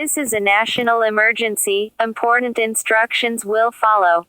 This is a national emergency. Important instructions will follow.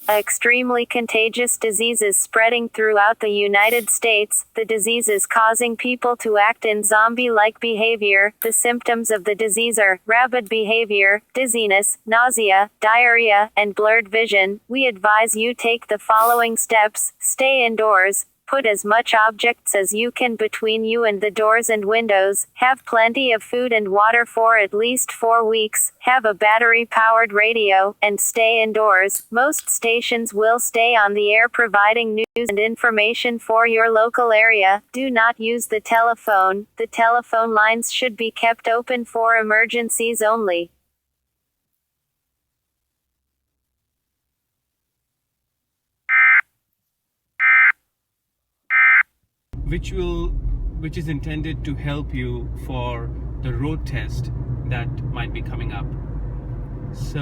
Extremely contagious diseases spreading throughout the United States. The disease is causing people to act in zombie-like behavior. The symptoms of the disease are rabid behavior, dizziness, nausea, diarrhea, and blurred vision. We advise you take the following steps. Stay indoors. Put as much objects as you can between you and the doors and windows. Have plenty of food and water for at least 4 weeks. Have a battery-powered radio, and stay indoors. Most stations will stay on the air providing news and information for your local area. Do not use the telephone. The telephone lines should be kept open for emergencies only. which is intended to help you for the road test that might be coming up. So